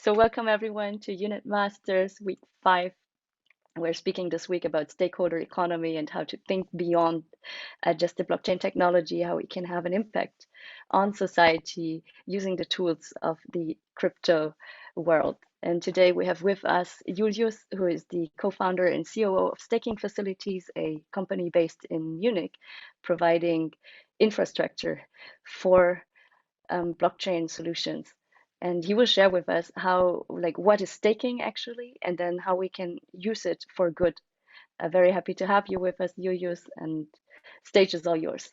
So welcome everyone to Unit Masters Week 5. We're speaking this week about stakeholder economy and how to think beyond just the blockchain technology, how we can have an impact on society using the tools of the crypto world. And today we have with us Julius, who is the co-founder and COO of Staking Facilities, a company based in Munich, providing infrastructure for blockchain solutions. And he will share with us how, like, what is staking actually, and then how we can use it for good. Very happy to have you with us, Julius, and stage is all yours.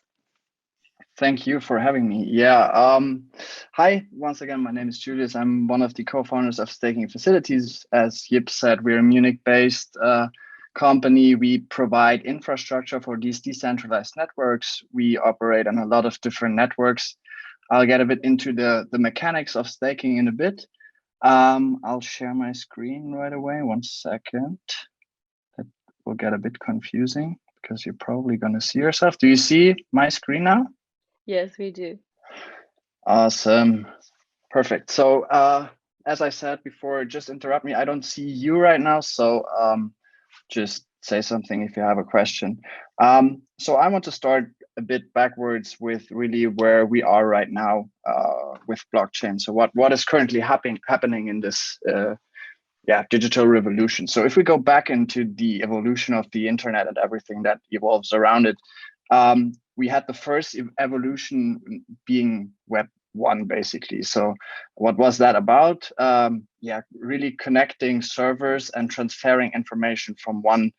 Thank you for having me. Hi, once again, my name is Julius. I'm one of the co-founders of Staking Facilities. As Yip said, we're a Munich-based company. We provide infrastructure for these decentralized networks. We operate on a lot of different networks. I'll get a bit into the mechanics of staking in a bit. I'll share my screen right away. 1 second. It will get a bit confusing because you're probably going to see yourself. Do you see my screen now? Yes, we do. Awesome. Perfect. So as I said before, just interrupt me. I don't see you right now. So just say something if you have a question. So I want to start a bit backwards with really where we are right now with blockchain. So what is currently happening in this digital revolution. So if we go back into the evolution of the internet and everything that evolves around it, we had the first evolution being Web 1, basically. So what was that about? Really connecting servers and transferring information from one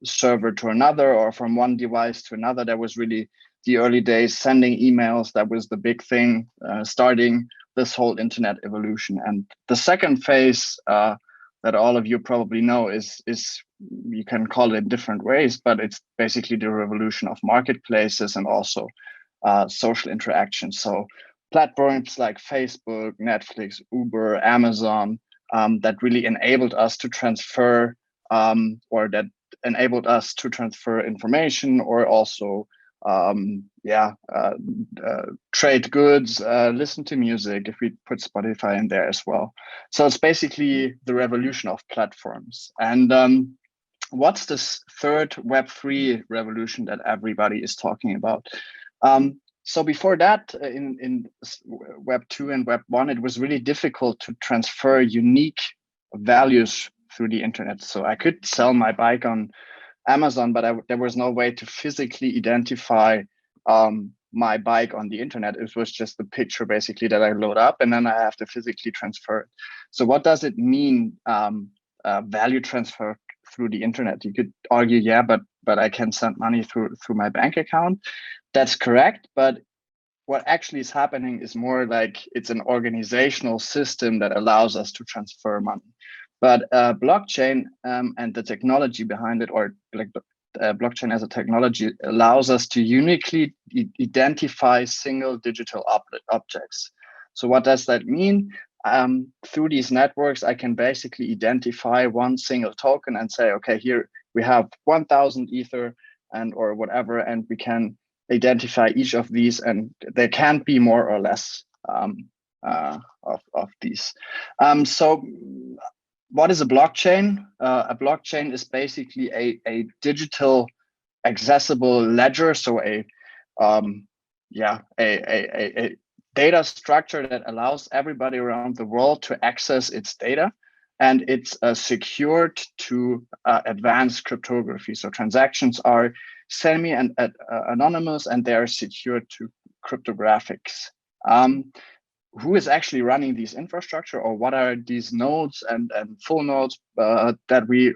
server to another or from one device to another. That was really the early days, sending emails. That was the big thing, starting this whole internet evolution. And the second phase that all of you probably know is you can call it different ways, but it's basically the revolution of marketplaces and also social interaction. So platforms like Facebook, Netflix, Uber, Amazon, that really enabled us to transfer information or also trade goods, listen to music, if we put Spotify in there as well. So it's basically the revolution of platforms. And what's this third Web3 revolution that everybody is talking about? So before that, in Web 2 and Web 1, it was really difficult to transfer unique values through the internet. So I could sell my bike on Amazon, but there was no way to physically identify my bike on the internet. It was just a picture basically that I load up, and then I have to physically transfer it. So what does it mean, value transfer through the internet? You could argue, yeah, but I can send money through my bank account. That's correct, but what actually is happening is more like it's an organizational system that allows us to transfer money. But blockchain and the technology behind it, or like blockchain as a technology, allows us to uniquely identify single digital objects. So what does that mean? Through these networks, I can basically identify one single token and say, okay, here we have 1,000 Ether or whatever, and we can identify each of these, and there can't be more or less of these. So what is a blockchain? A blockchain is basically a digital accessible ledger, so a data structure that allows everybody around the world to access its data, and it's secured to advanced cryptography. So transactions are semi and anonymous, and they are secured to cryptographics. Who is actually running these infrastructure, or what are these nodes and full nodes that we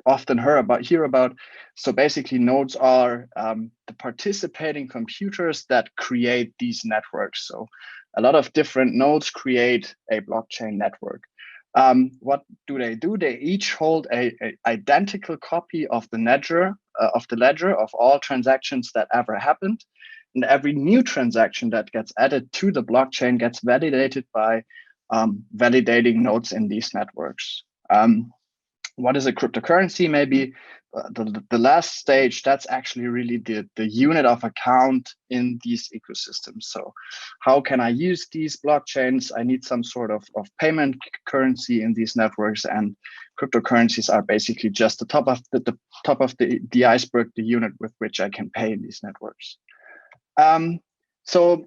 often hear about? So basically, nodes are the participating computers that create these networks. So a lot of different nodes create a blockchain network. What do? They each hold a identical copy of the ledger of all transactions that ever happened. And every new transaction that gets added to the blockchain gets validated by validating nodes in these networks. What is a cryptocurrency? Maybe the last stage, that's actually really the unit of account in these ecosystems. So how can I use these blockchains? I need some sort of payment currency in these networks, and cryptocurrencies are basically just the top of the top of the iceberg, the unit with which I can pay in these networks. So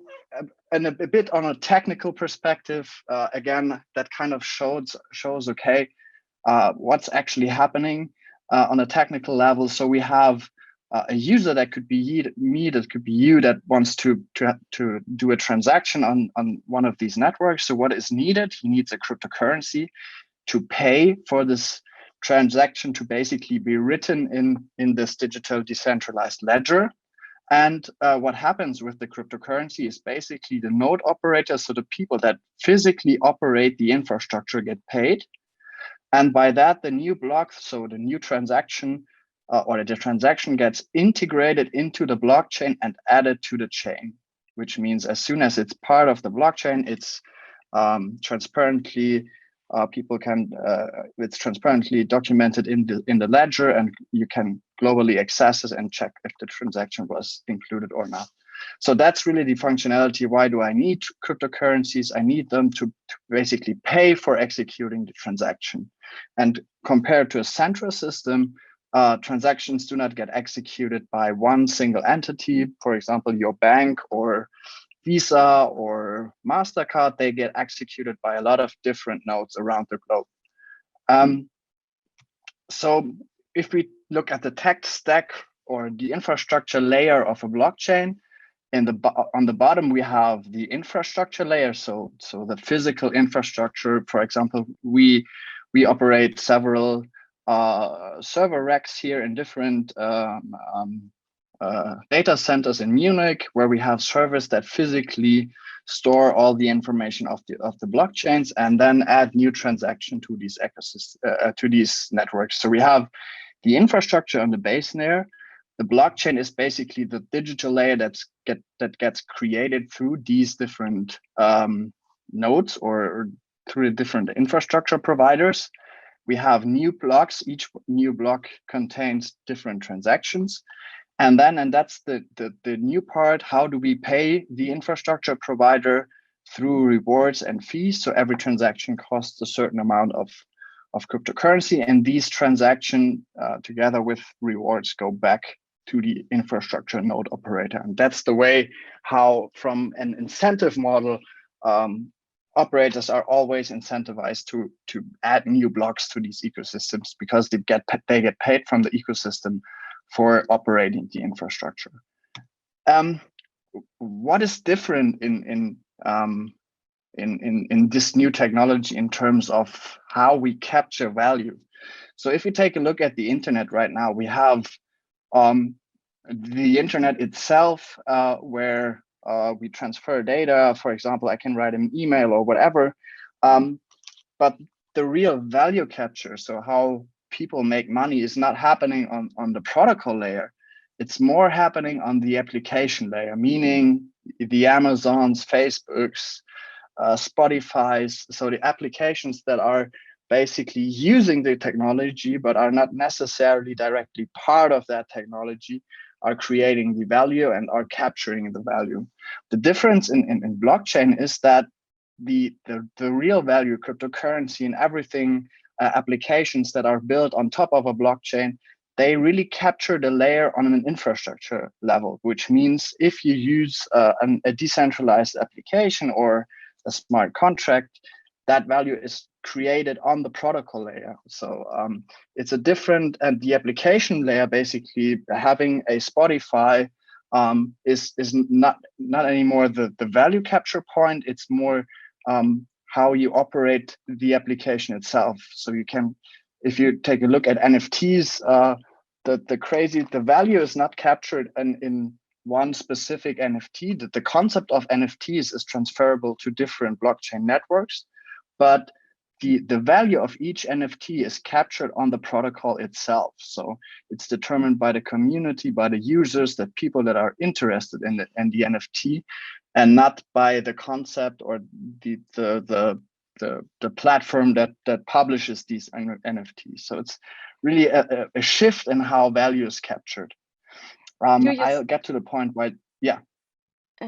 and a bit on a technical perspective, again, that kind of shows okay, what's actually happening on a technical level. So we have a user that could be me, that could be you, that wants to do a transaction on one of these networks. So what is needed? He needs a cryptocurrency to pay for this transaction to basically be written in this digital decentralized ledger. And what happens with the cryptocurrency is basically the node operators, so the people that physically operate the infrastructure, get paid. And by that, the new block, so the new transaction or the transaction gets integrated into the blockchain and added to the chain, which means as soon as it's part of the blockchain, it's transparently, it's transparently documented in the ledger, and you can globally access it and check if the transaction was included or not. So that's really the functionality. Why do I need cryptocurrencies? I need them to basically pay for executing the transaction. And compared to a central system, transactions do not get executed by one single entity. For example, your bank or Visa or MasterCard, they get executed by a lot of different nodes around the globe. So if we look at the tech stack or the infrastructure layer of a blockchain, on the bottom, we have the infrastructure layer. So the physical infrastructure. For example, we operate several server racks here in different data centers in Munich, where we have servers that physically store all the information of the blockchains and then add new transaction to these ecosystems, to these networks. So we have the infrastructure on the base layer. The blockchain is basically the digital layer that gets created through these different nodes or through the different infrastructure providers. We have new blocks. Each new block contains different transactions. And that's the new part. How do we pay the infrastructure provider? Through rewards and fees. So every transaction costs a certain amount of cryptocurrency, and these transactions together with rewards go back to the infrastructure node operator. And that's the way how, from an incentive model, operators are always incentivized to add new blocks to these ecosystems, because they get paid from the ecosystem for operating the infrastructure. What is different in this new technology in terms of how we capture value? So if you take a look at the internet right now, we have the internet itself, where we transfer data. For example, I can write an email or whatever, but the real value capture, so how people make money, is not happening on the protocol layer. It's more happening on the application layer, meaning the Amazons, Facebooks, Spotify's, so the applications that are basically using the technology but are not necessarily directly part of that technology, are creating the value and are capturing the value. The difference in blockchain is that the real value, cryptocurrency and everything, applications that are built on top of a blockchain, they really capture the layer on an infrastructure level, which means if you use a decentralized application or a smart contract, that value is created on the protocol layer. So it's a different, and the application layer, basically having a Spotify, is not anymore the value capture point. It's more how you operate the application itself. So you can, if you take a look at NFTs, the value is not captured in one specific NFT. That the concept of NFTs is transferable to different blockchain networks, but the value of each NFT is captured on the protocol itself. So it's determined by the community, by the users, the people that are interested in the NFT, and not by the concept or the the platform that publishes these NFTs. So it's really a shift in how value is captured. I'll get to the point why. Yeah,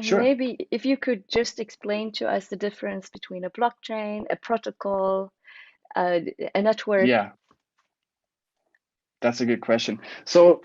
sure. Maybe if you could just explain to us the difference between a blockchain, a protocol, a network. Yeah, that's a good question. So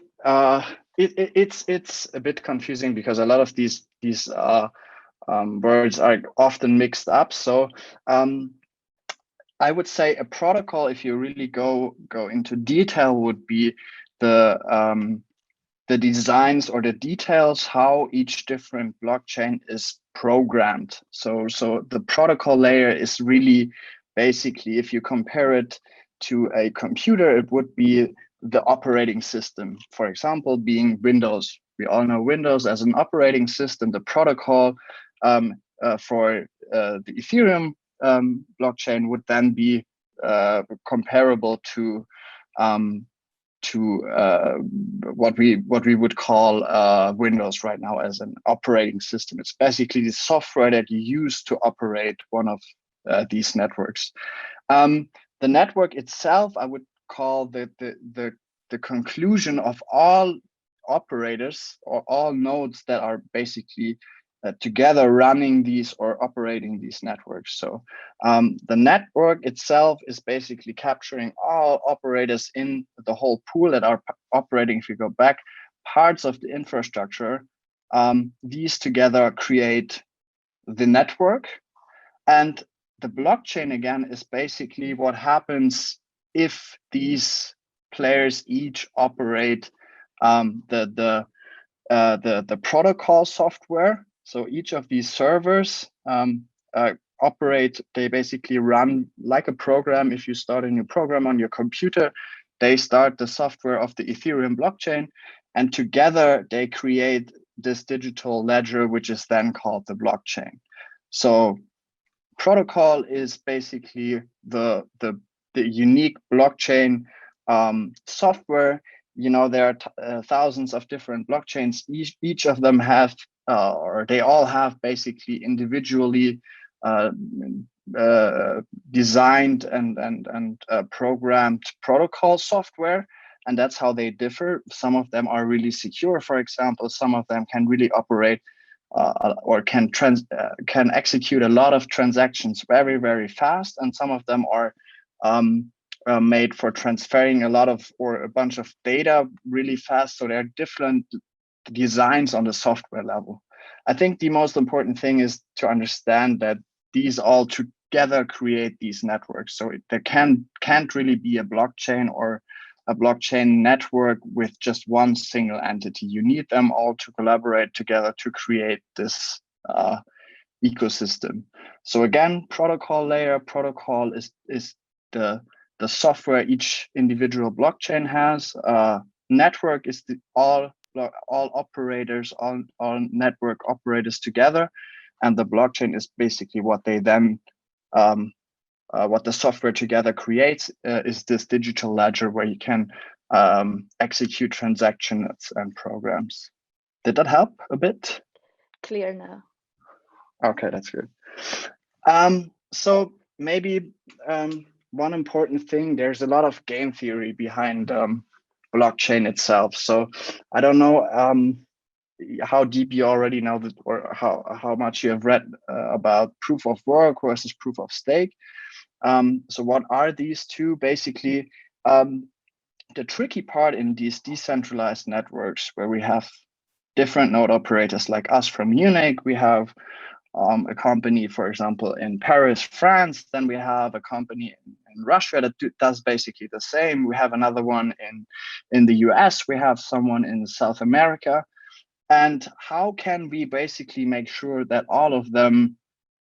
it's a bit confusing because a lot of these words are often mixed up. So I would say a protocol, if you really go into detail, would be the designs or the details how each different blockchain is programmed. So the protocol layer is really basically, if you compare it to a computer, it would be the operating system. For example, being Windows. We all know Windows as an operating system. The protocol for the Ethereum blockchain would then be comparable to what we would call Windows right now as an operating system. It's basically the software that you use to operate one of these networks. The network itself, I would call the conclusion of all operators or all nodes that are basically together running these or operating these networks. So the network itself is basically capturing all operators in the whole pool that are operating. If you go back, parts of the infrastructure, these together create the network. And the blockchain, again, is basically what happens if these players each operate the protocol software. So each of these servers operate, they basically run like a program. If you start a new program on your computer, they start the software of the Ethereum blockchain, and together they create this digital ledger, which is then called the blockchain. So protocol is basically the unique blockchain software. There are thousands of different blockchains. Each of them have, or they all have basically individually designed and programmed protocol software. And that's how they differ. Some of them are really secure, for example. Some of them can really operate or can execute a lot of transactions very, very fast. And some of them are made for transferring a lot of or a bunch of data really fast. So there are different designs on the software level. I think the most important thing is to understand that these all together create these networks. So there can't really be a blockchain or a blockchain network with just one single entity. You need them all to collaborate together to create this ecosystem. So again, protocol layer, protocol is the software each individual blockchain has. Network is all operators, all network operators together, and the blockchain is basically what they then what the software together creates is this digital ledger where you can execute transactions and programs. Did that help a bit? Clear now. Okay, that's good. So maybe one important thing, there's a lot of game theory behind blockchain itself. So I don't know how deep you already know that, or how much you have read about proof of work versus proof of stake. So what are these two? Basically, the tricky part in these decentralized networks where we have different node operators like us from Munich, we have a company, for example, in Paris, France, then we have a company in Russia that does basically the same. We have another one in the US, we have someone in South America. And how can we basically make sure that all of them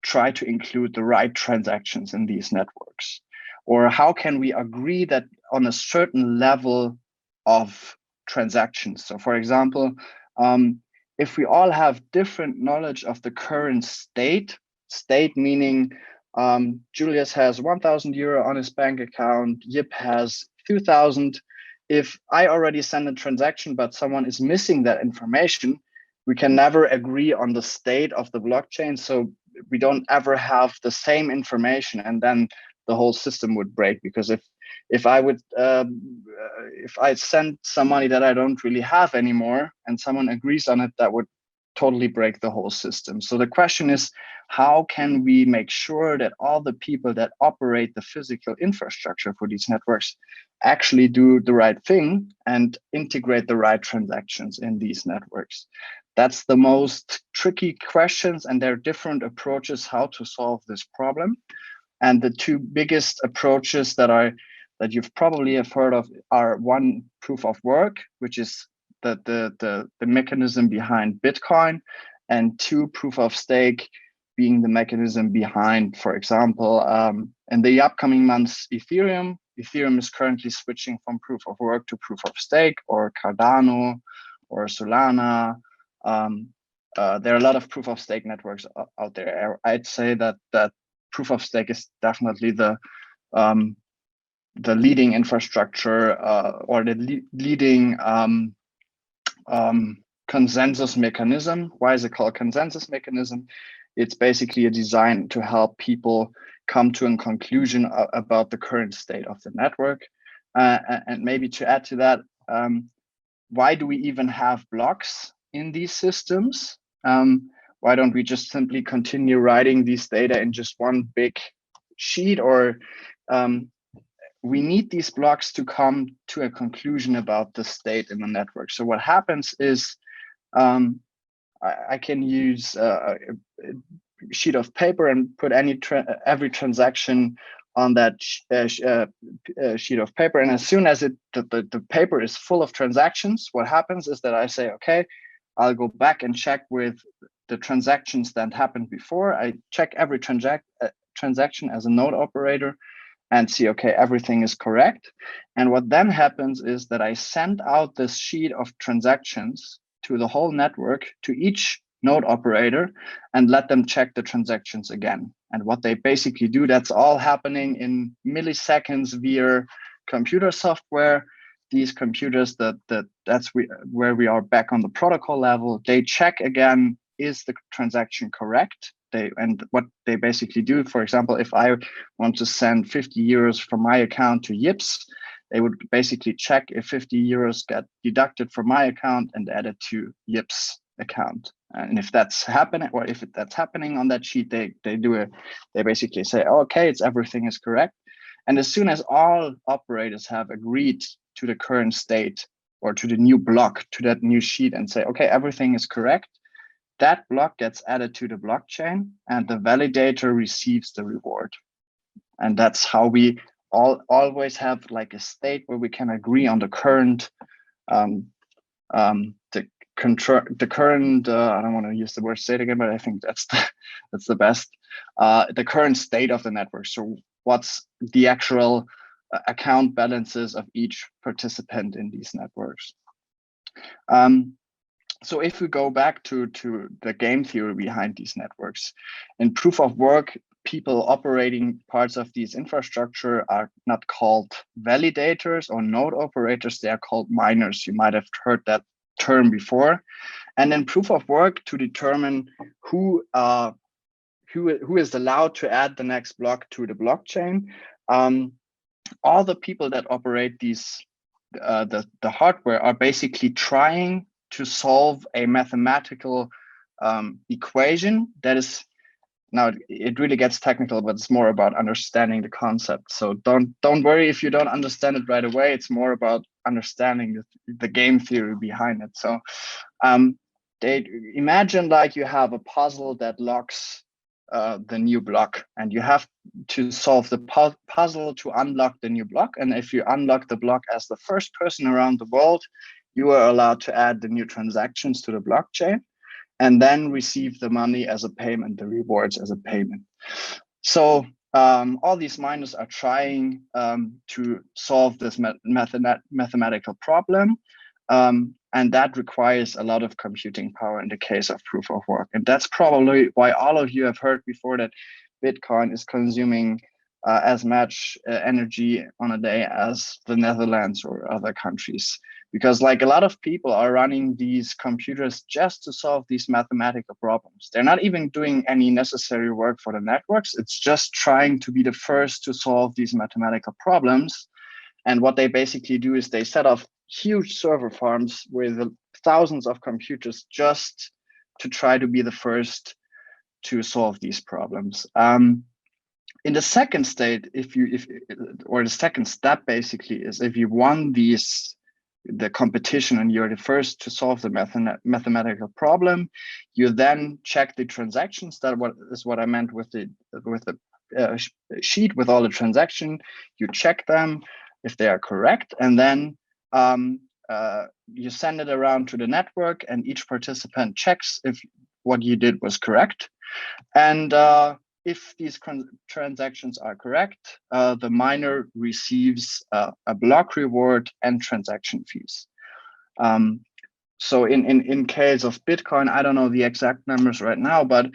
try to include the right transactions in these networks? Or how can we agree that on a certain level of transactions? So for example, if we all have different knowledge of the current state meaning Julius has 1,000 euro on his bank account, Yip has 2,000. If I already send a transaction, but someone is missing that information, we can never agree on the state of the blockchain. So we don't ever have the same information, and then the whole system would break. Because if I send some money that I don't really have anymore and someone agrees on it, that would totally break the whole system. So the question is, how can we make sure that all the people that operate the physical infrastructure for these networks actually do the right thing and integrate the right transactions in these networks? That's the most tricky questions, and there are different approaches how to solve this problem. And the two biggest approaches that you've probably have heard of are, one, proof of work, which is the mechanism behind Bitcoin, and two, proof of stake, being the mechanism behind, for example, in the upcoming months, Ethereum. Ethereum is currently switching from proof of work to proof of stake, or Cardano, or Solana. There are a lot of proof of stake networks out there. I'd say that proof of stake is definitely the leading infrastructure, or the leading consensus mechanism. Why is it called consensus mechanism? It's basically a design to help people come to a conclusion about the current state of the network. And maybe to add to that, why do we even have blocks in these systems? Why don't we just simply continue writing these data in just one big sheet? Or we need these blocks to come to a conclusion about the state in the network. So what happens is, I can use a sheet of paper and put every transaction on that sheet of paper. And as soon as the paper is full of transactions, what happens is that I say, okay, I'll go back and check with the transactions that happened before. I check every transaction as a node operator and see, okay, everything is correct. And what then happens is that I send out this sheet of transactions to the whole network, to each node operator, and let them check the transactions again. And what they basically do, that's all happening in milliseconds via computer software. These computers, that's where we are back on the protocol level. They check again, is the transaction correct? And what they basically do, for example, if I want to send 50 euros from my account to Yips, they would basically check if 50 euros get deducted from my account and added to Yips account. And if that's happening, or if that's happening on that sheet, they basically say, oh, okay, everything is correct. And as soon as all operators have agreed to the current state, or to the new block, to that new sheet, and say, okay, everything is correct, that block gets added to the blockchain, and the validator receives the reward. And that's how we always have like a state where we can agree on the current, the current. I don't want to use the word state again, but I think that's the best. The current state of the network. So what's the actual account balances of each participant in these networks? So if we go back to the game theory behind these networks, in proof of work, people operating parts of these infrastructure are not called validators or node operators, they are called miners. You might have heard that term before. And in proof of work, to determine who is allowed to add the next block to the blockchain, all the people that operate these the hardware are basically trying to solve a mathematical equation that is, now it really gets technical, but it's more about understanding the concept. So don't worry if you don't understand it right away. It's more about understanding the game theory behind it. So they imagine like you have a puzzle that locks the new block, and you have to solve the puzzle to unlock the new block. And if you unlock the block as the first person around the world, you are allowed to add the new transactions to the blockchain and then receive the money as a payment, the rewards as a payment. So all these miners are trying to solve this mathematical problem. And that requires a lot of computing power in the case of proof of work. And that's probably why all of you have heard before that Bitcoin is consuming as much energy on a day as the Netherlands or other countries. Because like a lot of people are running these computers just to solve these mathematical problems. They're not even doing any necessary work for the networks. It's just trying to be the first to solve these mathematical problems. And what they basically do is they set off huge server farms with thousands of computers just to try to be the first to solve these problems. In the second state, or the second step basically is if you won the competition and you're the first to solve the mathematical problem, you then check the transactions. That is what I meant with the sheet with all the transaction. You check them if they are correct, and then you send it around to the network, and each participant checks if what you did was correct. And if these transactions are correct, the miner receives a block reward and transaction fees. So in case of Bitcoin, I don't know the exact numbers right now, but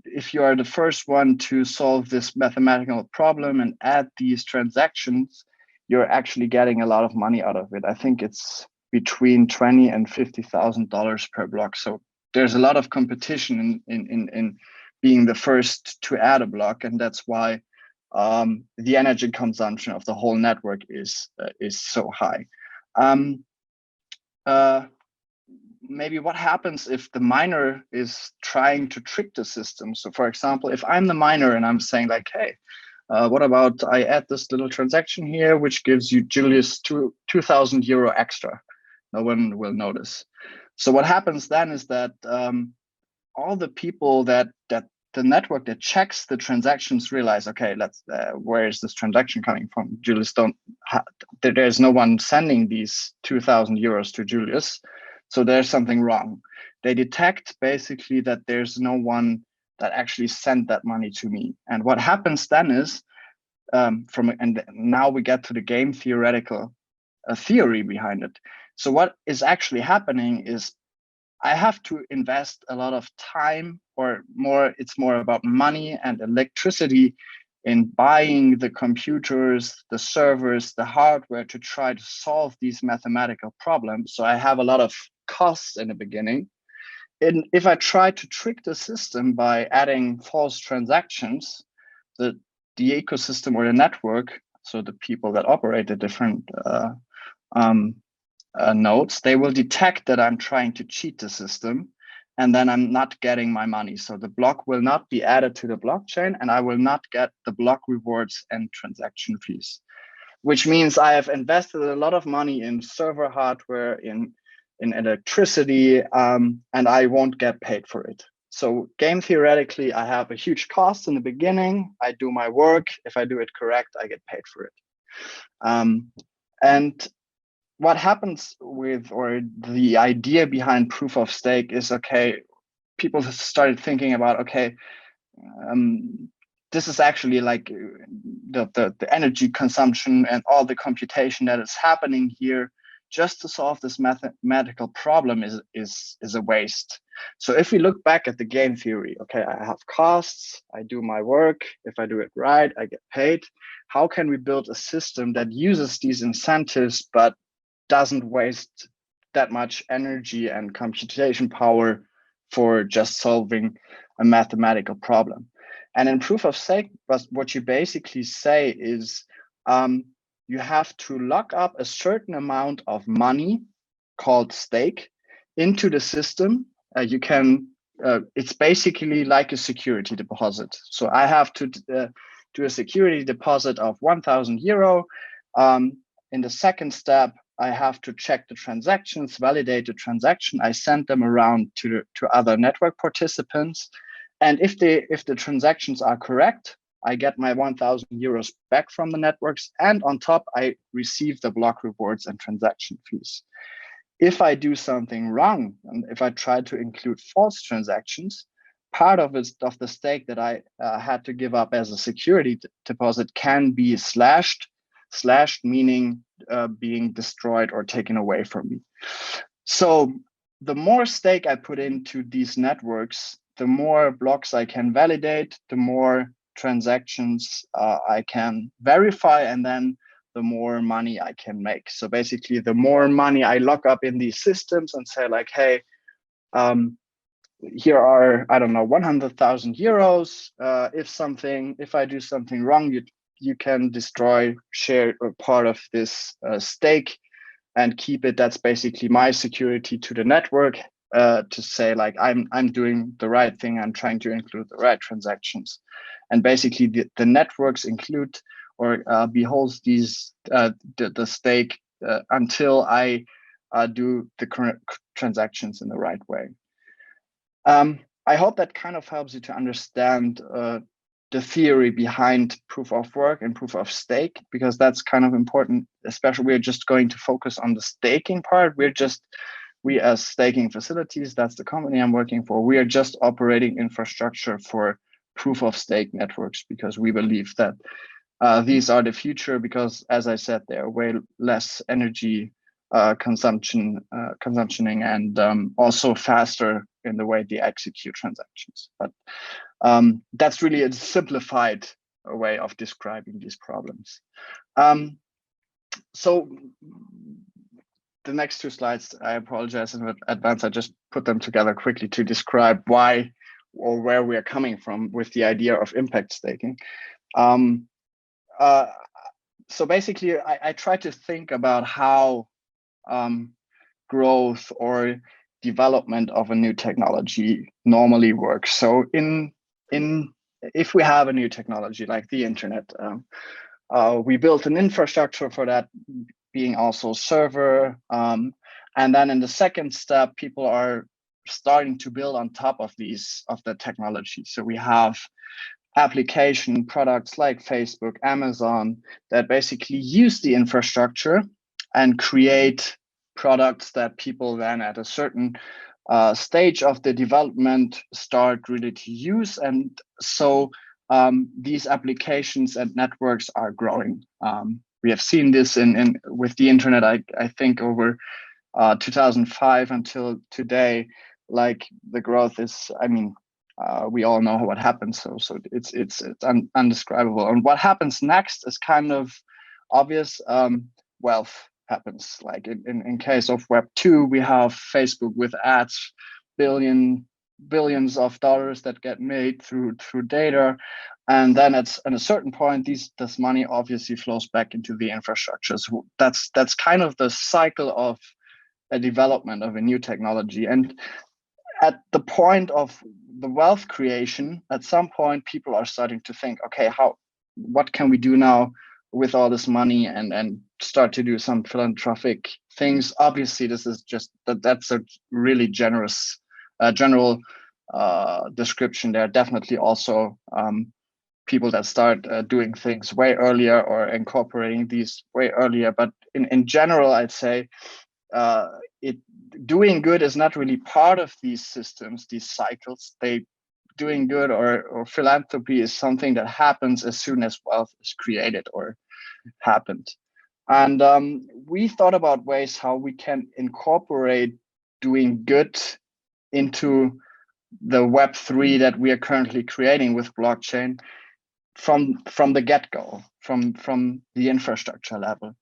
if you are the first one to solve this mathematical problem and add these transactions, you're actually getting a lot of money out of it. I think it's between $20,000 and $50,000 per block. So there's a lot of competition in being the first to add a block, and that's why the energy consumption of the whole network is so high. Maybe what happens if the miner is trying to trick the system? So for example, if I'm the miner and I'm saying like, hey, what about I add this little transaction here, which gives you, Julius, 2,000 euro extra. No one will notice. So what happens then is that all the people that the network that checks the transactions realize, okay, where is this transaction coming from? Julius there's no one sending these 2,000 euros to Julius. So there's something wrong. They detect basically that there's no one that actually sent that money to me. And what happens then is, and now we get to the game theoretical theory behind it. So what is actually happening is I have to invest a lot of time, or more, it's more about money and electricity in buying the computers, the servers, the hardware to try to solve these mathematical problems. So I have a lot of costs in the beginning. And if I try to trick the system by adding false transactions, the ecosystem or the network, so the people that operate the different nodes, they will detect that I'm trying to cheat the system, and then I'm not getting my money. So the block will not be added to the blockchain, and I will not get the block rewards and transaction fees, which means I have invested a lot of money in server hardware, in electricity, and I won't get paid for it. So game theoretically, I have a huge cost in the beginning. I do my work. If I do it correct, I get paid for it. And what happens with, or the idea behind proof of stake is, okay, people started thinking about, okay, this is actually like the energy consumption and all the computation that is happening here just to solve this mathematical problem is a waste. So if we look back at the game theory, okay, I have costs, I do my work. If I do it right, I get paid. How can we build a system that uses these incentives but doesn't waste that much energy and computation power for just solving a mathematical problem? And in proof of stake, what you basically say is you have to lock up a certain amount of money called stake into the system. It's basically like a security deposit. So I have to do a security deposit of 1,000 euro. In the second step, I have to check the transactions, validate the transaction. I send them around to other network participants. And if the transactions are correct, I get my 1,000 euros back from the networks. And on top, I receive the block rewards and transaction fees. If I do something wrong, and if I try to include false transactions, part of the stake that I had to give up as a security deposit can be slashed meaning being destroyed or taken away from me. So the more stake I put into these networks, the more blocks I can validate, the more transactions I can verify, and then the more money I can make. So basically, the more money I lock up in these systems and say like, hey, here are, I don't know, 100,000 euros. If I do something wrong, you can destroy share or part of this stake and keep it. That's basically my security to the network, to say like I'm doing the right thing. I'm trying to include the right transactions, and basically the networks include or beholds these the stake until I do the current transactions in the right way. I hope that kind of helps you to understand the theory behind proof of work and proof of stake, because that's kind of important. Especially, we're just going to focus on the staking part. We as Staking Facilities, that's the company I'm working for, we are just operating infrastructure for proof of stake networks, because we believe that these are the future, because as I said, they're way less energy consumptioning, and also faster in the way they execute transactions. But that's really a simplified way of describing these problems. So the next two slides, I apologize in advance, I just put them together quickly to describe why or where we are coming from with the idea of impact staking. So basically, I try to think about how growth or development of a new technology normally works. So if we have a new technology like the internet, we built an infrastructure for that, being also server, and then in the second step, people are starting to build on top of the technology. So we have application products like Facebook, Amazon, that basically use the infrastructure and create products that people then at a certain stage of the development start really to use. And so these applications and networks are growing. We have seen this with the internet, I think over 2005 until today, like the growth is, I mean, we all know what happens. So it's undescribable. And what happens next is kind of obvious. Wealth happens. Like in case of Web 2, we have Facebook with ads, billions of dollars that get made through data. And then at a certain point, this money obviously flows back into the infrastructure. So that's kind of the cycle of a development of a new technology. And at the point of the wealth creation, at some point, people are starting to think, okay, what can we do now with all this money, and start to do some philanthropic things. Obviously, this is that's a really general description. There are definitely also people that start doing things way earlier or incorporating these way earlier. But in general, I'd say doing good is not really part of these systems, these cycles. Doing good or philanthropy is something that happens as soon as wealth is created or happened. And we thought about ways how we can incorporate doing good into the Web3 that we are currently creating with blockchain from the get-go, from the infrastructure level.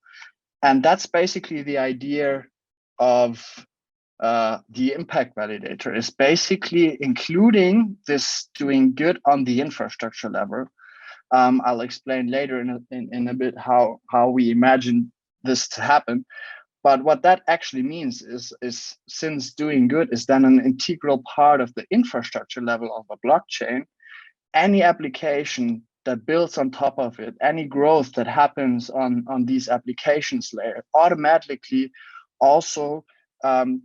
And that's basically the idea of the impact validator, is basically including this doing good on the infrastructure level. I'll explain later in a bit how we imagine this to happen. But what that actually means is since doing good is then an integral part of the infrastructure level of a blockchain, any application that builds on top of it, any growth that happens on these applications layer, automatically also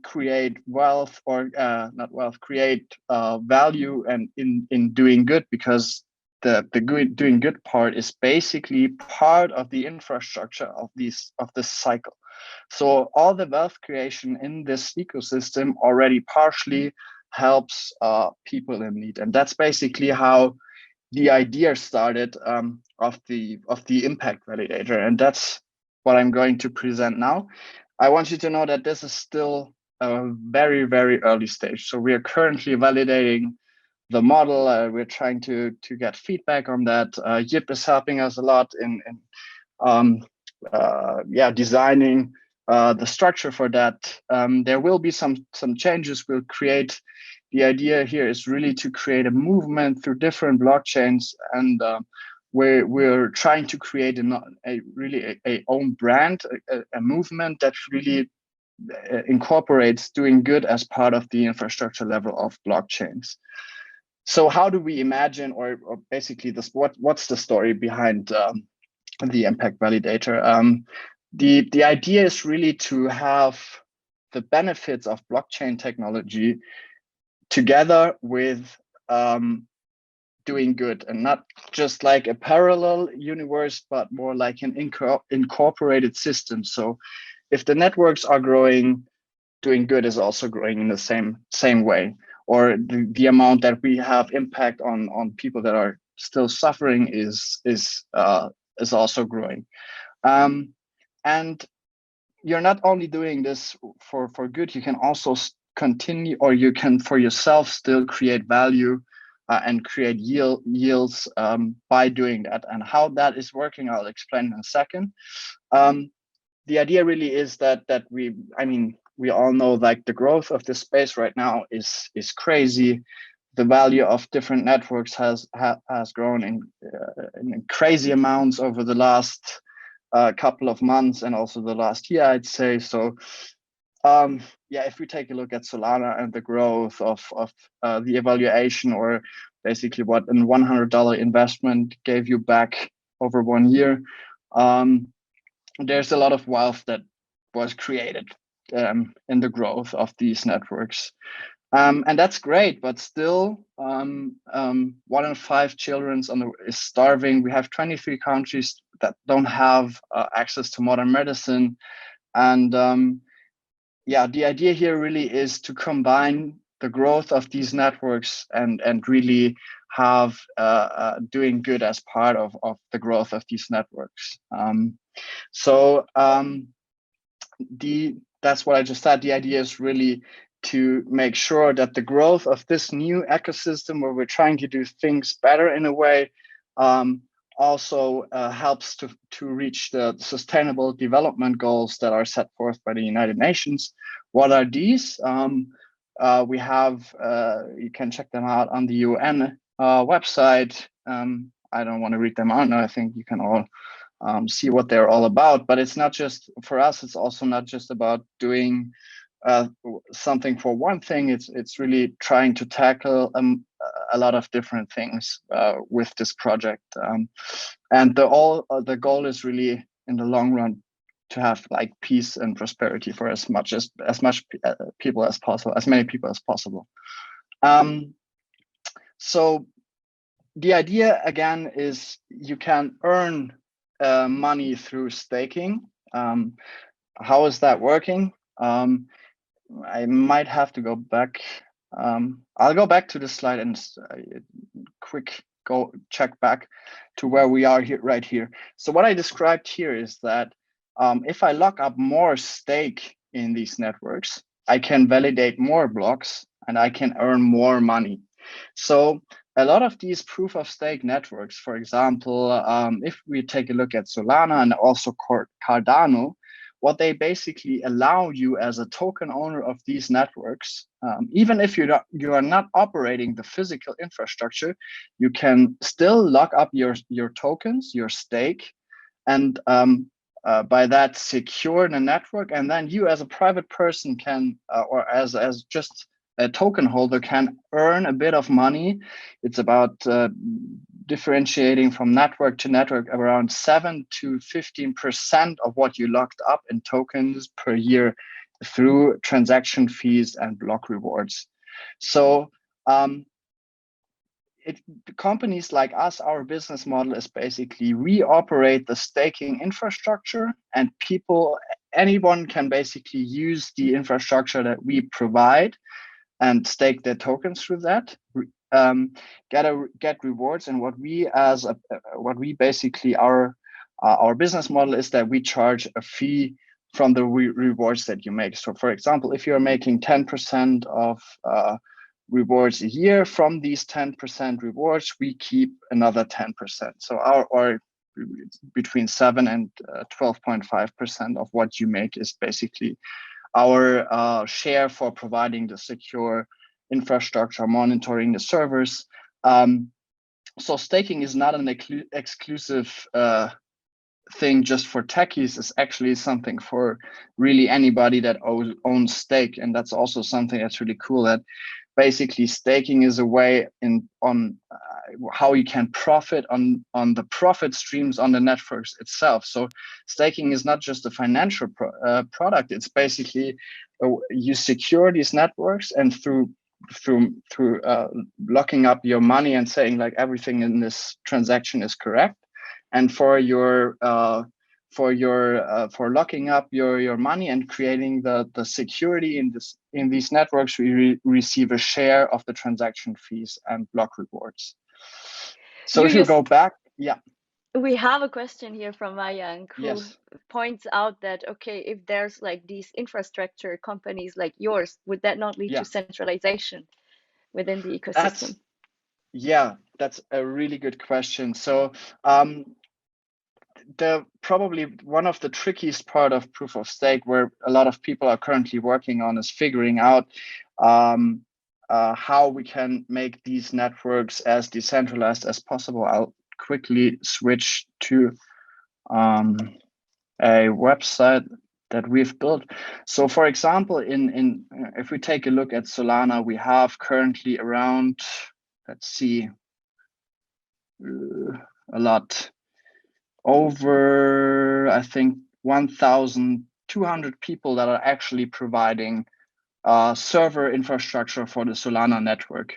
create wealth, or not wealth, create value and in doing good, because the doing good part is basically part of the infrastructure of this cycle. So all the wealth creation in this ecosystem already partially helps people in need, and that's basically how the idea started of the impact validator, and that's what I'm going to present now. I want you to know that this is still a very, very early stage. So we are currently validating the model. We're trying to get feedback on that. Yip is helping us a lot in designing the structure for that. There will be some changes we'll create. The idea here is really to create a movement through different blockchains, and we're trying to create a own brand, a movement that really incorporates doing good as part of the infrastructure level of blockchains. So how do we imagine, or basically this, what's the story behind the Impact Validator? The idea is really to have the benefits of blockchain technology together with doing good, and not just like a parallel universe, but more like an incorporated system. So if the networks are growing, doing good is also growing in the same way, or the amount that we have impact on people that are still suffering is also growing. And you're not only doing this for good, you can also continue, or you can for yourself still create value and create yields by doing that. And how that is working, I'll explain in a second. The idea really is that we all know, like, the growth of this space right now is crazy. The value of different networks has grown in crazy amounts over the last couple of months, and also the last year, I'd say. So if we take a look at Solana and the growth of the evaluation, or basically what a $100 investment gave you back over 1 year, there's a lot of wealth that was created in the growth of these networks. And that's great, but still 1 in 5 children is starving. We have 23 countries that don't have access to modern medicine. And the idea here really is to combine the growth of these networks and really have doing good as part of the growth of these networks. That's what I just said. The idea is really to make sure that the growth of this new ecosystem, where we're trying to do things better in a way, also helps to reach the sustainable development goals that are set forth by the United Nations. What are these? We have, you can check them out on the UN website. I don't want to read them out now. I think you can all see what they're all about. But it's not just for us. It's also not just about doing something for one thing. It's really trying to tackle a lot of different things with this project. And the goal is really, in the long run, to have like peace and prosperity for as many people as possible. So the idea again is you can earn money through staking. How is that working? I might have to go back. I'll go back to the slide and go check back to where we are here, right here. So what I described here is that if I lock up more stake in these networks, I can validate more blocks and I can earn more money. So a lot of these proof of stake networks, for example, if we take a look at Solana and also Cardano, what they basically allow you as a token owner of these networks, even if you are not operating the physical infrastructure, you can still lock up your tokens, your stake, and by that secure the network. And then you as a private person can, or as just a token holder, can earn a bit of money. It's about differentiating from network to network, around 7 to 15% of what you locked up in tokens per year through transaction fees and block rewards. So companies like us, our business model is basically we operate the staking infrastructure, and anyone can basically use the infrastructure that we provide and stake their tokens through that, get rewards. And what we basically our business model is that we charge a fee from the rewards that you make. So for example, if you're making 10% of rewards a year. From these 10% rewards, we keep another 10%. So or between 7 and 12.5% of what you make is basically our share for providing the secure infrastructure, monitoring the servers. So staking is not an exclusive thing just for techies. It's actually something for really anybody that owns stake. And that's also something that's really cool, that basically staking is a way on how you can profit on the profit streams on the networks itself. So staking is not just a financial product. It's basically you secure these networks, and through locking up your money and saying like everything in this transaction is correct, and for locking up your money and creating the security in these networks, we receive a share of the transaction fees and block rewards. So You if you go back, yeah. We have a question here from Mayank, who Yes. points out that, okay, if there's like these infrastructure companies like yours, would that not lead to Yeah. centralization within the ecosystem? That's a really good question. So probably one of the trickiest part of proof of stake, where a lot of people are currently working on, is figuring out how we can make these networks as decentralized as possible. I'll quickly switch to a website that we've built. So for example, in if we take a look at Solana, we have currently around, let's see, a lot over, I think, 1,200 people that are actually providing server infrastructure for the Solana network.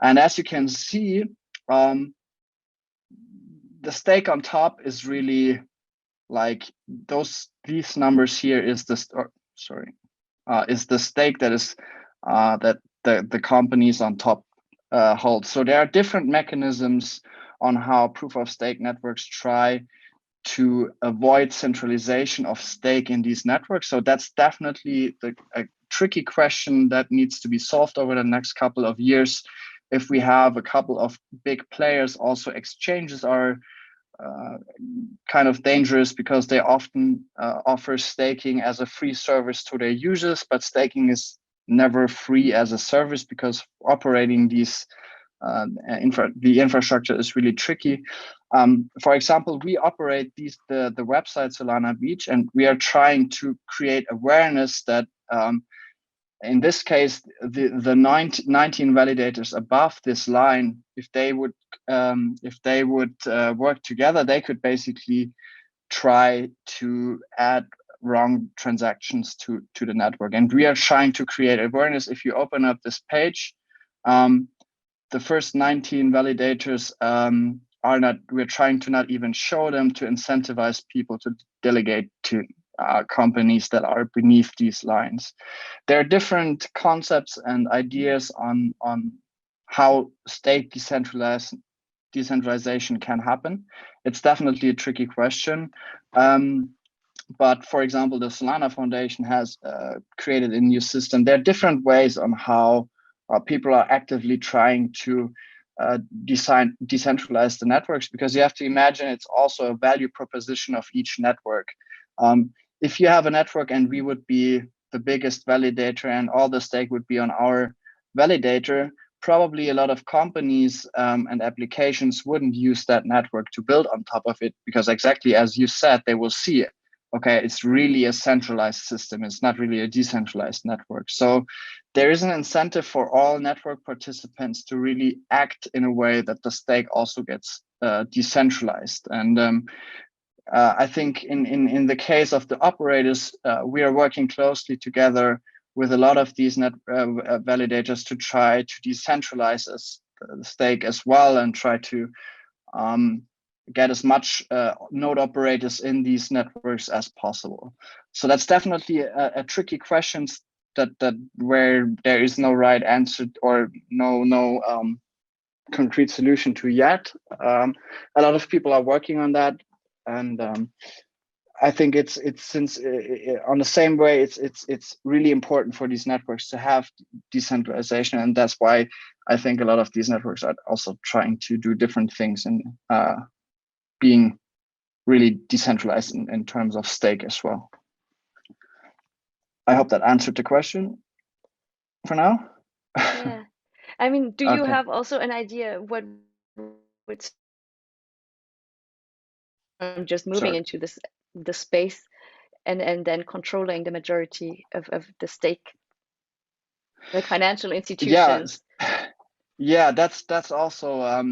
And as you can see, the stake on top is really like these numbers here is the is the stake that is that the companies on top hold. So there are different mechanisms on how proof of stake networks try to avoid centralization of stake in these networks. So that's definitely a tricky question that needs to be solved over the next couple of years. If we have a couple of big players, also exchanges are kind of dangerous, because they often offer staking as a free service to their users, but staking is never free as a service, because operating these the infrastructure is really tricky. For example, we operate the website Solana Beach, and we are trying to create awareness that in this case, the 19 validators above this line, if they would work together, they could basically try to add wrong transactions to the network. And we are trying to create awareness. If you open up this page, the first 19 validators we're trying to not even show them, to incentivize people to delegate to companies that are beneath these lines. There are different concepts and ideas on how stake decentralization can happen. It's definitely a tricky question. But for example, the Solana Foundation has created a new system. There are different ways on how people are actively trying to decentralize the networks, because you have to imagine it's also a value proposition of each network. If you have a network and we would be the biggest validator and all the stake would be on our validator, probably a lot of companies and applications wouldn't use that network to build on top of it, because exactly as you said, they will see it. Okay, it's really a centralized system. It's not really a decentralized network. So there is an incentive for all network participants to really act in a way that the stake also gets decentralized. And I think in the case of the operators, we are working closely together with a lot of these validators to try to decentralize the stake as well, and try to get as much node operators in these networks as possible. So that's definitely a tricky question that where there is no right answer or no concrete solution to yet. A lot of people are working on that, and I think it's since on the same way it's really important for these networks to have decentralization, and that's why I think a lot of these networks are also trying to do different things and being really decentralized in terms of stake as well. I hope that answered the question for now. Yeah. I mean, do you Okay. have also an idea what would just moving Sorry. into the space and then controlling the majority of the stake, like financial Yeah. institutions? Yeah, that's also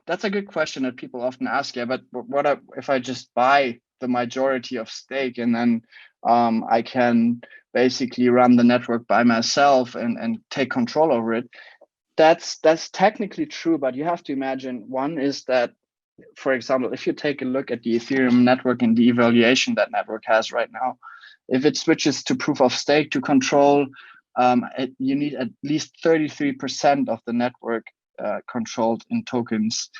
that's a good question that people often ask. Yeah, but if I just buy the majority of stake and then I can basically run the network by myself and take control over it? That's technically true, but you have to imagine, one is that, for example, if you take a look at the Ethereum network and the evaluation that network has right now, if it switches to proof of stake to control, you need at least 33% of the network controlled in tokens.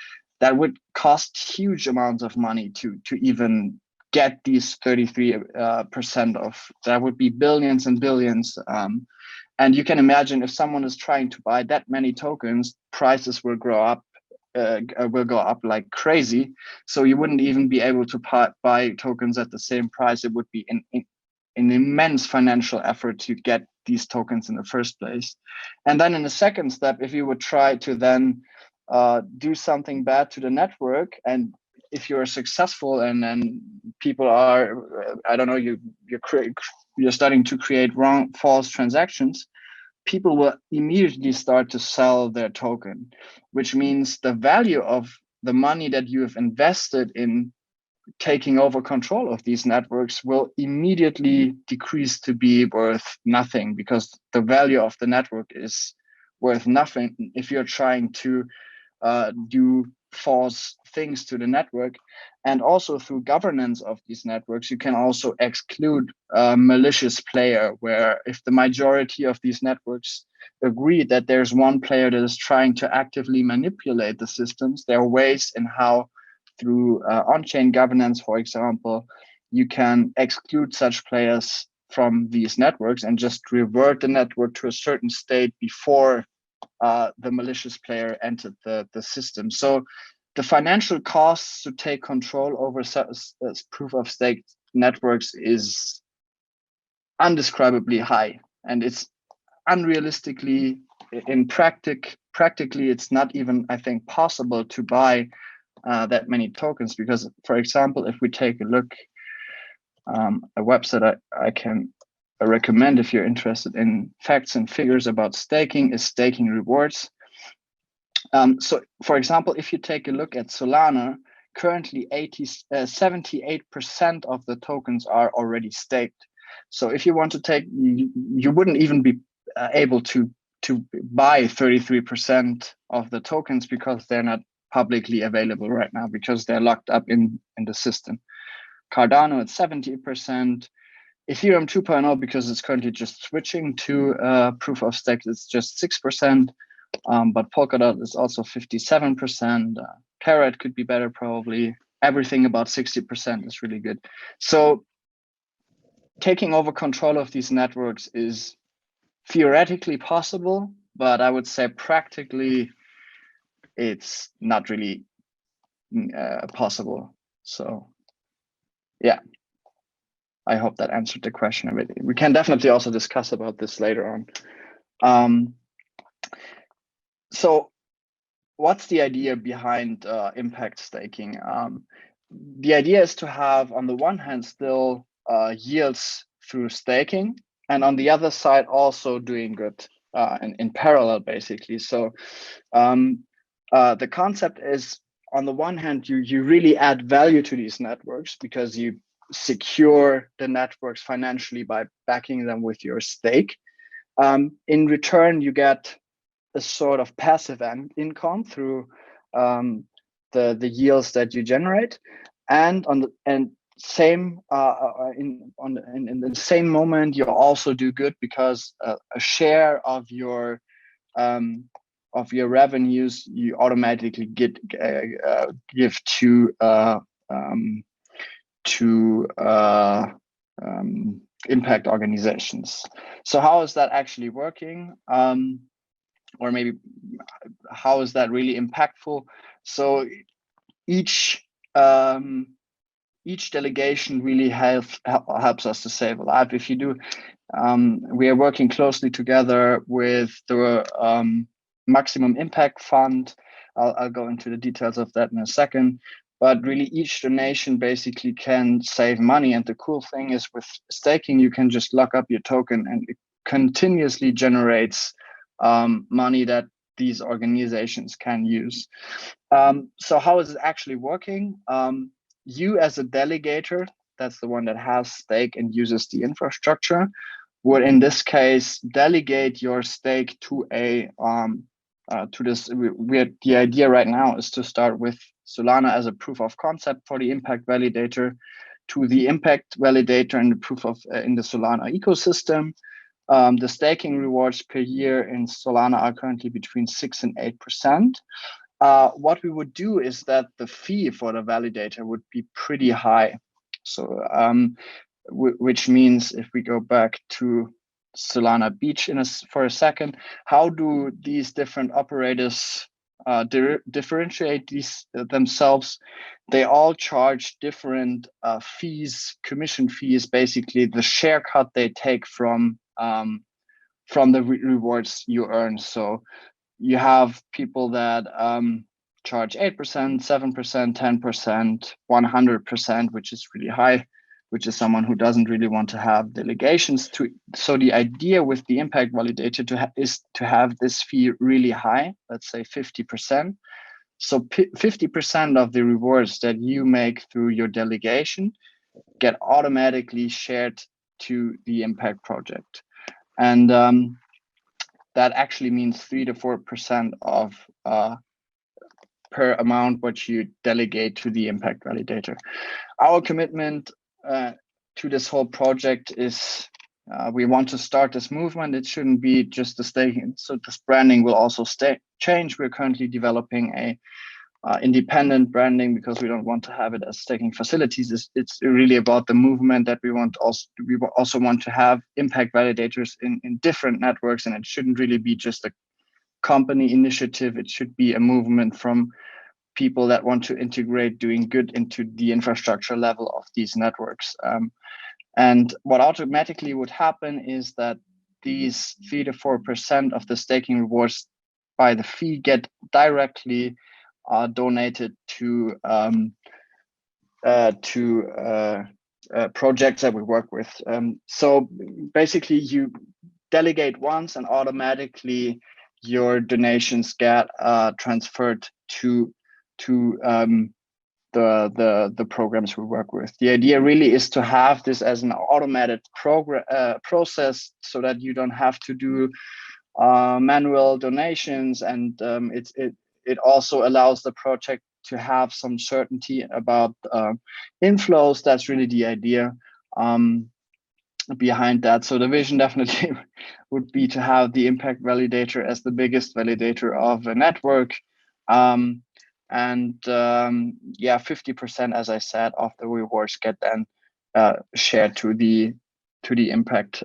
That would cost huge amounts of money to even get these 33% of. That would be billions and billions. And you can imagine, if someone is trying to buy that many tokens, prices will go up like crazy. So you wouldn't even be able to buy tokens at the same price. It would be an immense financial effort to get these tokens in the first place. And then in the second step, if you would try to then do something bad to the network, and if you're successful and then people are, I don't know, you're starting to create false transactions, people will immediately start to sell their token, which means the value of the money that you have invested in taking over control of these networks will immediately decrease to be worth nothing, because the value of the network is worth nothing if you're trying to do false things to the network. And also through governance of these networks, you can also exclude a malicious player, where if the majority of these networks agree that there's one player that is trying to actively manipulate the systems, there are ways in how, through on-chain governance, for example, you can exclude such players from these networks and just revert the network to a certain state before the malicious player entered the system. So the financial costs to take control over proof of stake networks is undescribably high, and it's unrealistically practically it's not even, I think, possible to buy that many tokens, because, for example, if we take a look, a website I can recommend if you're interested in facts and figures about staking is Staking Rewards. So, for example, if you take a look at Solana, currently 78% of the tokens are already staked. So if you want to take, you wouldn't even be able to buy 33% of the tokens, because they're not publicly available right now, because they're locked up in the system. Cardano at 70%. Ethereum 2.0, because it's currently just switching to proof of stake, it's just 6%. But Polkadot is also 57%. Carrot could be better, probably. Everything about 60% is really good. So taking over control of these networks is theoretically possible, but I would say practically it's not really possible. So yeah, I hope that answered the question a bit. We can definitely also discuss about this later on. So what's the idea behind impact staking? The idea is to have, on the one hand, still yields through staking, and on the other side, also doing good in parallel, basically. So the concept is, on the one hand, you really add value to these networks, because you secure the networks financially by backing them with your stake. In return, you get a sort of passive income through the yields that you generate, and in the same moment you also do good, because a share of your revenues you automatically give to impact organizations. So how is that actually working? Or maybe how is that really impactful? So each delegation really helps us to save a life. If you do, we are working closely together with the Maximum Impact Fund. I'll go into the details of that in a second. But really, each donation basically can save money. And the cool thing is with staking, you can just lock up your token and it continuously generates money that these organizations can use. So how is it actually working? You as a delegator, that's the one that has stake and uses the infrastructure, would in this case delegate your stake to a to this. The idea right now is to start with Solana as a proof of concept for the impact validator, to the impact validator and the proof of in the Solana ecosystem. The staking rewards per year in Solana are currently between 6 and 8%. What we would do is that the fee for the validator would be pretty high. So, which means if we go back to Solana Beach for a second, how do these different operators differentiate themselves? They all charge different fees, commission fees, basically the share cut they take from the rewards you earn. So you have people that charge 8%, 7%, 10%, 100%, which is really high, which is someone who doesn't really want to have delegations to. So the idea with the impact validator is to have this fee really high, let's say 50%. So 50% of the rewards that you make through your delegation get automatically shared to the impact project. And that actually means 3 to 4% of per amount what you delegate to the impact validator. Our commitment to this whole project is we want to start this movement. It shouldn't be just the staking. So this branding will also change. We're currently developing a independent branding because we don't want to have it as staking facilities. It's really about the movement that we also want to have impact validators in different networks, and it shouldn't really be just a company initiative. It should be a movement from people that want to integrate doing good into the infrastructure level of these networks. And what automatically would happen is that these 3 to 4% of the staking rewards by the fee get directly donated to projects that we work with. So basically, you delegate once, and automatically your donations get transferred to the programs we work with. The idea really is to have this as an automated process, so that you don't have to do manual donations, and it also allows the project to have some certainty about inflows. That's really the idea behind that. So the vision definitely would be to have the impact validator as the biggest validator of a network. And 50%, as I said, of the rewards get then shared to the impact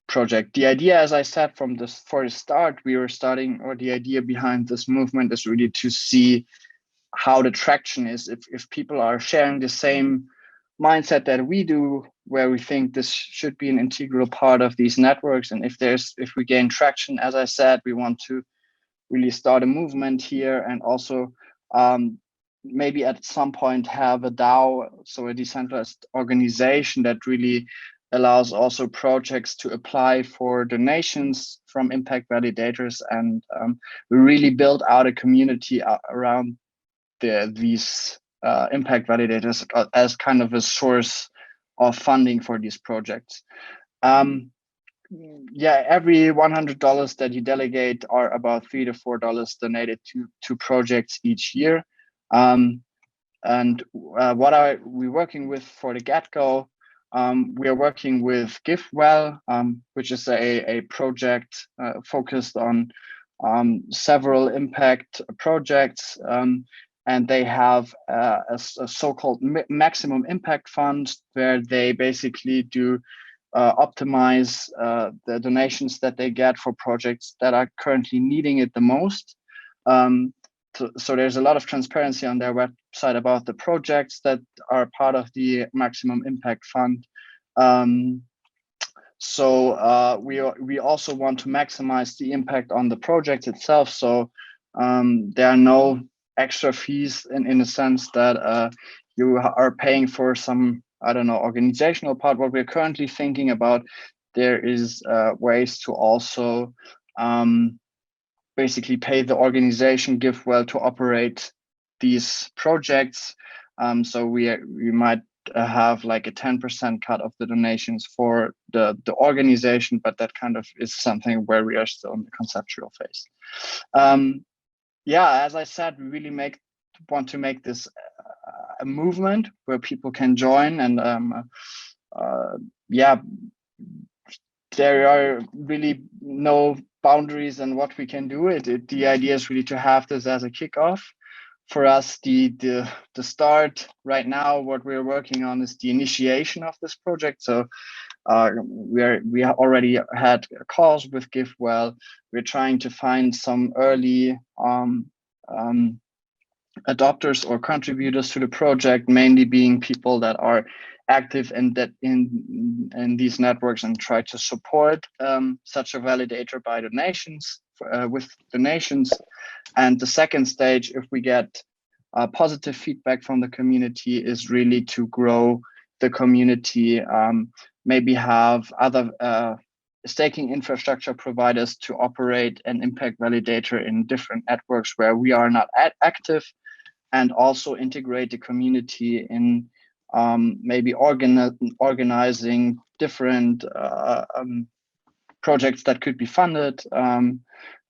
project. The idea, as I said for the start, the idea behind this movement is really to see how the traction is. If people are sharing the same mindset that we do, where we think this should be an integral part of these networks, and if we gain traction, as I said, we want to really start a movement here, and also maybe at some point have a DAO, so a decentralized organization that really allows also projects to apply for donations from impact validators, and we really build out a community around these impact validators as kind of a source of funding for these projects. Every $100 that you delegate are about $3 to $4 donated to projects each year. And what are we working with for the get-go? We are working with GiveWell, which is a project focused on several impact projects. and they have a so-called maximum impact fund where they basically do optimize the donations that they get for projects that are currently needing it the most. So there's a lot of transparency on their website about the projects that are part of the maximum impact fund. So we also want to maximize the impact on the project itself. So there are no extra fees in a sense that you are paying for some, I don't know, organizational part. What we're currently thinking about, there is ways to also basically pay the organization GiveWell to operate these projects. So we might have like a 10% cut of the donations for the organization, but that kind of is something where we are still in the conceptual phase. Yeah, as I said, we really want to make this a movement where people can join, and yeah, there are really no boundaries on what we can do. The idea is really to have this as a kickoff. For us, the start right now, what we're working on is the initiation of this project. So we already had calls with GiveWell. We're trying to find some early adopters or contributors to the project, mainly being people that are active in these networks and try to support such a validator by donations with donations. And the second stage, if we get positive feedback from the community, is really to grow the community, maybe have other staking infrastructure providers to operate an impact validator in different networks where we are not active, and also integrate the community in maybe organizing different projects that could be funded.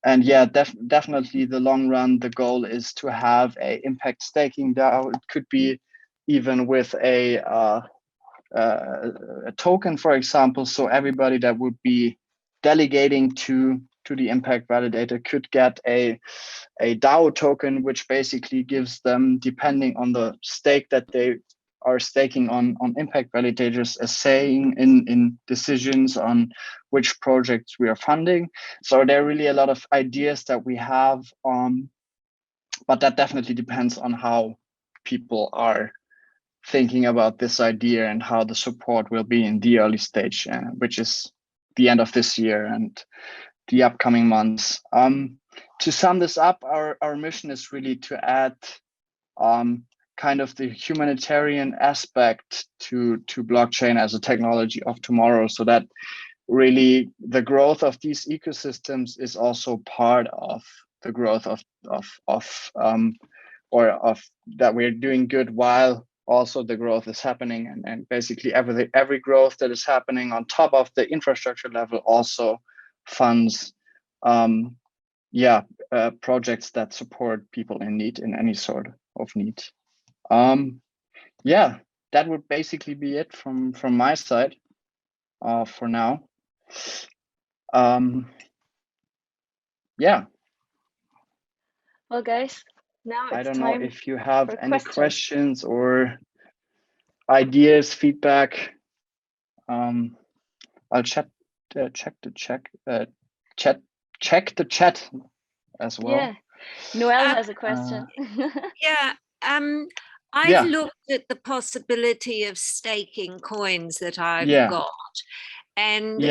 And yeah, definitely the long run, the goal is to have a impact staking DAO. It could be even with a token, for example. So everybody that would be delegating to the impact validator could get a DAO token, which basically gives them, depending on the stake that they are staking on impact validators, a saying in decisions on which projects we are funding. So there are really a lot of ideas that we have, but that definitely depends on how people are thinking about this idea and how the support will be in the early stage, which is the end of this year and the upcoming months. To sum this up, our mission is really to add kind of the humanitarian aspect to blockchain as a technology of tomorrow, so that really the growth of these ecosystems is also part of the growth of that we're doing good while also the growth is happening, and basically every growth that is happening on top of the infrastructure level also funds projects that support people in need, in any sort of need. Yeah, that would basically be it from my side for now. Yeah. Well, guys, now I it's don't know time if you have for any questions. questions or ideas, feedback. I'll check the chat as well. Yeah, Noel has a question. Yeah, I've looked at the possibility of staking coins that I've got, and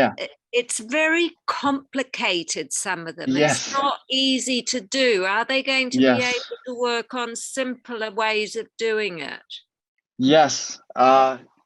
it's very complicated, some of them. It's not easy to do. Are they going to be able to work on simpler ways of doing it? Yes,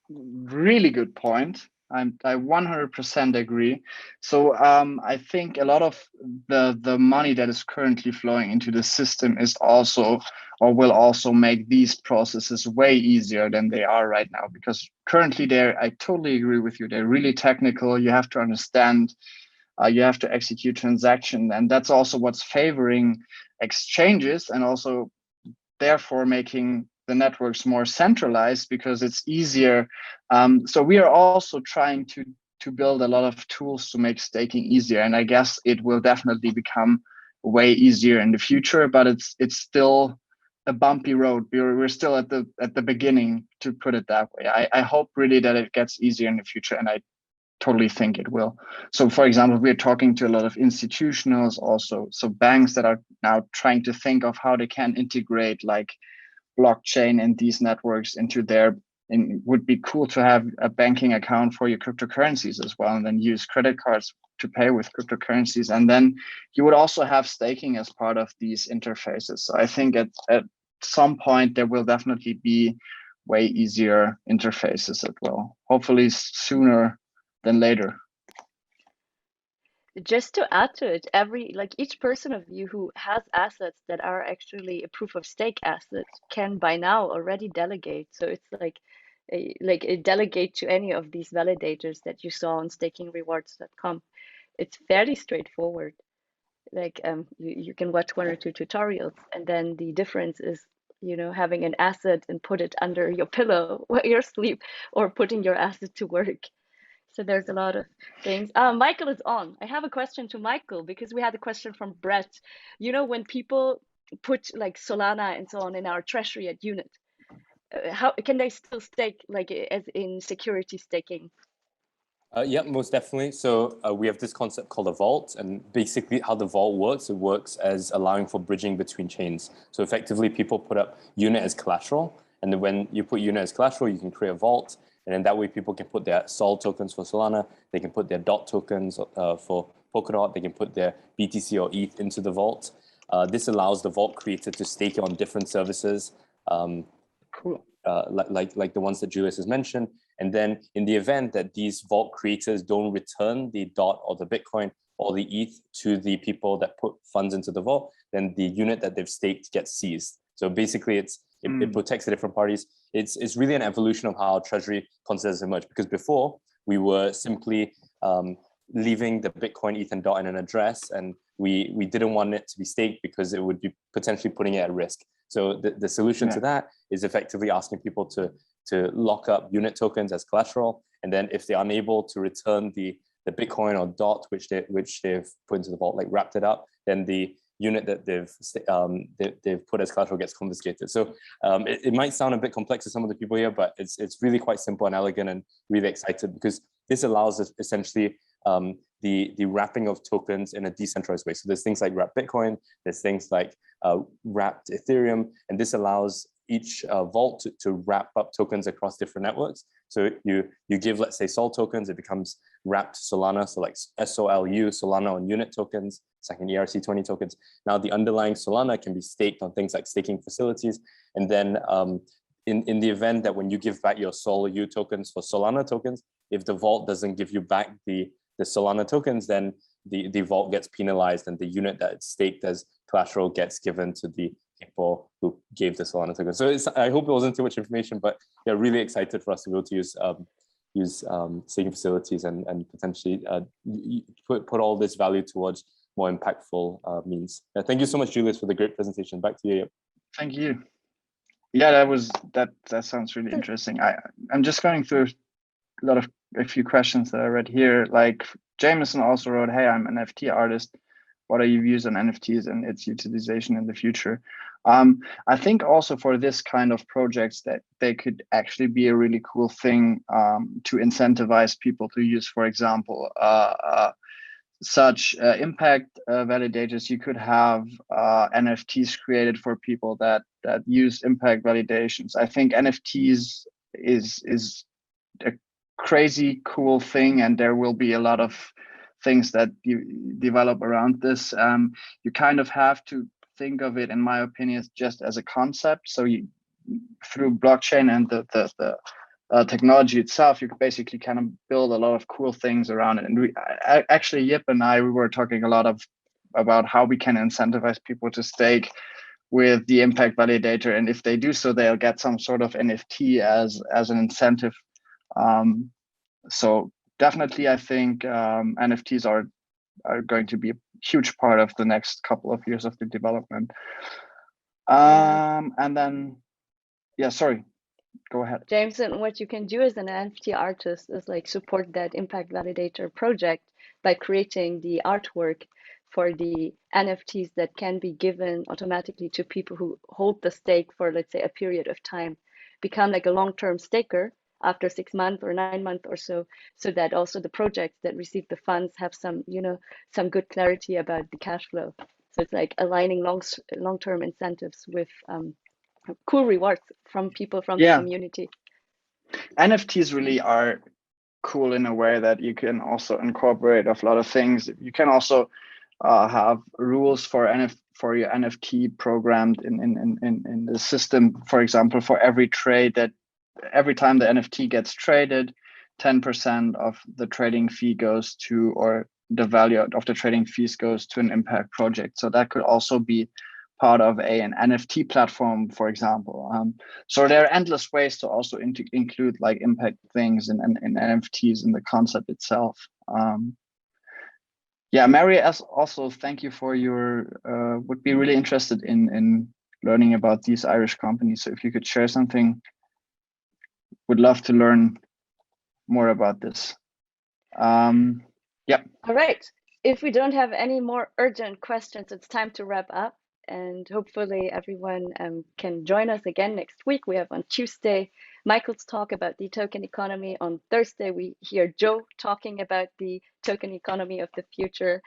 really good point. I 100% agree. So I think a lot of the money that is currently flowing into the system is also, or will also, make these processes way easier than they are right now. Because currently I totally agree with you. They're really technical. You have to understand. You have to execute transaction, and that's also what's favoring exchanges, and also therefore making the networks more centralized, because it's easier. So we are also trying to build a lot of tools to make staking easier, and I guess it will definitely become way easier in the future. But it's still a bumpy road. We're still at the beginning, to put it that way. I hope really that it gets easier in the future, and I totally think it will. So for example, we're talking to a lot of institutionals also, so banks that are now trying to think of how they can integrate like blockchain and these networks into their, and it would be cool to have a banking account for your cryptocurrencies as well, and then use credit cards to pay with cryptocurrencies. And then you would also have staking as part of these interfaces. So I think at some point there will definitely be way easier interfaces as well, hopefully sooner than later. Just to add to it, each person of you who has assets that are actually a proof of stake asset can by now already delegate. So it's like a delegate to any of these validators that you saw on stakingrewards.com. It's fairly straightforward. Like you can watch 1 or 2 tutorials, and then the difference is, having an asset and put it under your pillow while you're asleep, or putting your asset to work. So there's a lot of things. Michael is on. I have a question to Michael, because we had a question from Brett. When people put like Solana and so on in our treasury at Unit, how can they still stake, like as in security staking? Yeah, most definitely. So we have this concept called a vault, and basically how the vault works, it works as allowing for bridging between chains. So effectively, people put up Unit as collateral, and then when you put Unit as collateral, you can create a vault, and then that way people can put their Sol tokens for Solana, they can put their DOT tokens for Polkadot, they can put their BTC or ETH into the vault. This allows the vault creator to stake it on different services. Cool. Like the ones that Julius has mentioned. And then in the event that these vault creators don't return the DOT or the Bitcoin or the ETH to the people that put funds into the vault, then the unit that they've staked gets seized. So basically it protects the different parties. It's really an evolution of how Treasury considers emerged, because before we were simply leaving the Bitcoin, ETH, and DOT in an address, and we didn't want it to be staked because it would be potentially putting it at risk. So the solution to that is effectively asking people to lock up unit tokens as collateral, and then if they're unable to return the Bitcoin or DOT which they've put into the vault, like wrapped it up, then the unit that they've put as collateral gets confiscated. So it might sound a bit complex to some of the people here, but it's really quite simple and elegant, and really excited because this allows us essentially the wrapping of tokens in a decentralized way. So there's things like wrapped Bitcoin, there's things like wrapped Ethereum, and this allows each vault to wrap up tokens across different networks. So you give, let's say, Sol tokens, it becomes wrapped Solana, so like SOLU, Solana on unit tokens, second ERC20 tokens. Now the underlying Solana can be staked on things like staking facilities, and then in the event that when you give back your SOLU tokens for Solana tokens, if the vault doesn't give you back the Solana tokens, then the vault gets penalized, and the unit that's staked as collateral gets given to the people who gave the Solana tokens. So I hope it wasn't too much information, but yeah, really excited for us to be able to use staking facilities and potentially put all this value towards more impactful means. Thank you so much, Julius, for the great presentation. Back to you. Thank you. Yeah, that sounds really interesting. I'm just going through a few questions that I read here. Like Jameson also wrote, "Hey, I'm an NFT artist. What are your views on NFTs and its utilization in the future?" I think also for this kind of projects that they could actually be a really cool thing to incentivize people to use, for example, such impact validators. You could have NFTs created for people that use impact validations. I think NFTs is a crazy cool thing, and there will be a lot of things that you develop around this. You kind of have to think of it, in my opinion, just as a concept. So you, through blockchain and the technology itself, you could basically kind of build a lot of cool things around it. And actually, Yip and I, we were talking a lot about how we can incentivize people to stake with the impact validator, and if they do so, they'll get some sort of NFT as an incentive. So definitely, I think NFTs are going to be a huge part of the next couple of years of the development. And then, yeah, sorry, go ahead. Jameson, what you can do as an NFT artist is like support that impact validator project by creating the artwork for the NFTs that can be given automatically to people who hold the stake for, let's say, a period of time, become like a long-term staker after 6 months or 9 months or so, so that also the projects that receive the funds have some, some good clarity about the cash flow. So it's like aligning long-term incentives with cool rewards from people from the community. NFTs really are cool in a way that you can also incorporate a lot of things. You can also have rules for your NFT programmed in the system. For example, for every trade, that every time the NFT gets traded, 10% of the trading fee goes to, or the value of the trading fees goes to an impact project. So that could also be part of an NFT platform, for example. So there are endless ways to also include like impact things in NFTs in the concept itself. Yeah, Mary, also thank you for your, would be really interested in learning about these Irish companies. So if you could share something, would love to learn more about this. Yeah. All right. If we don't have any more urgent questions, it's time to wrap up. And hopefully everyone can join us again next week. We have on Tuesday Michael's talk about the token economy. On Thursday, we hear Joe talking about the token economy of the future.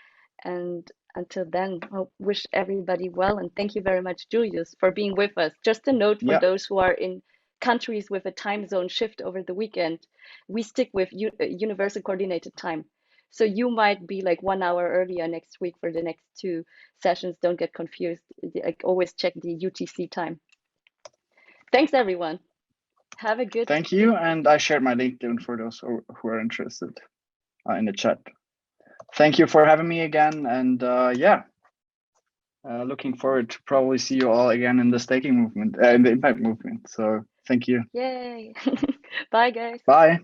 And until then, I wish everybody well. And thank you very much, Julius, for being with us. Just a note for those who are in countries with a time zone shift over the weekend, we stick with universal coordinated time. So you might be like 1 hour earlier next week for the next 2 sessions. Don't get confused. Like, always check the UTC time. Thanks, everyone. Have a good Thank you. And I shared my LinkedIn for those who are interested in the chat. Thank you for having me again. And looking forward to probably see you all again in the staking movement, in the impact movement. So thank you. Yay. Bye, guys. Bye.